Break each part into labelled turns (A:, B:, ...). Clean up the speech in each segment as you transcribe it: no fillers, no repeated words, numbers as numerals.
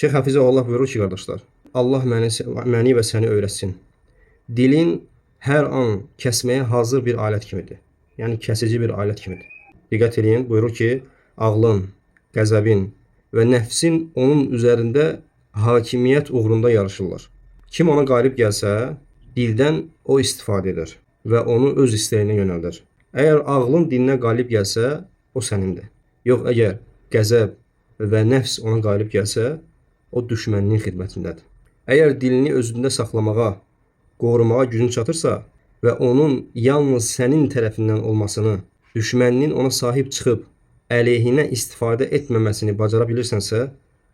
A: Şeyx Hafizəhullah buyurur ki, qardaşlar, Allah məni və səni öyrətsin. Dilin hər an kəsməyə hazır bir alət kimidir. Yəni kəsici bir alət kimidir. Diqqət edin, buyurur ki, ağlın, qəzəbin və nəfsin onun üzərində hakimiyyət uğrunda yarışırlar. Kim ona qalib gəlsə, dildən o istifadə edər və onu öz istəyinə yönəldir. Əgər ağlın dilinə qalib gəlsə, o sənindir. Yox, əgər qəzəb və nəfs ona qalib gəlsə, o düşməninin xidmətindədir. Əgər dilini özündə saxlamağa, qorumağa gücün çatırsa və onun yalnız sənin tərəfindən olmasını, düşməninin ona sahib çıxıb əleyhinə istifadə etməməsini bacara bilirsənsə,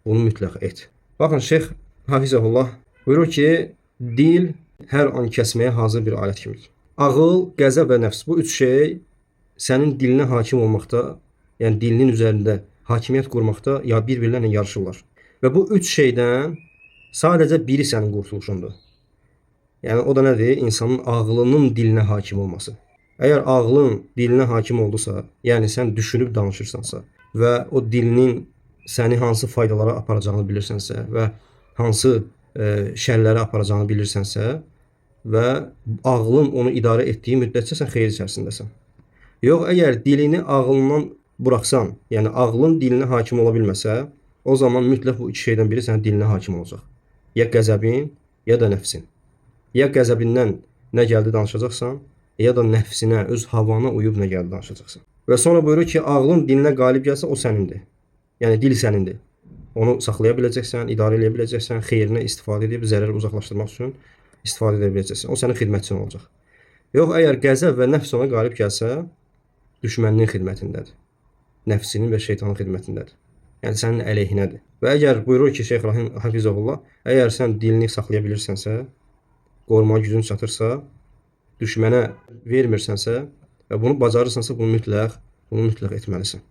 A: bunu mütləq et. Baxın, Şeyx Hafizəhullah buyurur ki, dil hər an kəsməyə hazır bir alət kimidir. Ağıl, qəzəb və nəfs, bu üç şey sənin dilinə hakim olmaqda, yəni dilinin üzərində hakimiyyət qurmaqda ya bir-birlərlə yarışırlar. Və bu üç şeydən sadəcə biri sənin qurtuluşundur. Yəni o da nədir? İnsanın ağlının dilinə hakim olması. Əgər ağlın dilinə hakim oldusa, yəni sən düşünüb danışırsansa və o dilinin səni hansı faydalara aparacağını bilirsənsə və hansı şərlərə aparacağını bilirsənsə və ağlın onu idarə etdiyi müddətcə sən xeyir içərisindəsən. Yox, əgər dilini ağlından buraxsan, yəni ağlın dilinə hakim ola bilməsə, o zaman mütləq bu iki şeydən biri sənin dilinə hakim olacaq. Ya qəzəbin, ya da nəfsin. Ya qəzəbindən nə gəldi danışacaqsan, ya da nəfsinə, öz havana uyub nə gəldi danışacaqsan. Və sonra buyurur ki, ağlın dilinə qalib gəlsə, o sənindir. Yəni dil sənindir. Onu saxlaya biləcəksən, idarə edə biləcəksən, xeyrinə istifadə edib, zərəri uzaqlaşdırmaq üçün istifadə edə biləcəksən. O sənin xidmətçin olacaq. Yox, əgər qəzəb və nəfs ona qalib gəlsə, düşməninin xidmətindədir. Nəfsinin və şeytanın xidmətindədir. Yəni sənin əleyhinədir. Və əgər buyurur ki, Şeyx Hafizəhullah, əgər sən dilini saxlaya bilirsənsə, qorumağa gücün çatırsa, düşmənə vermirsənsə və bunu bacarırsansa, bunu mütləq etməlisən.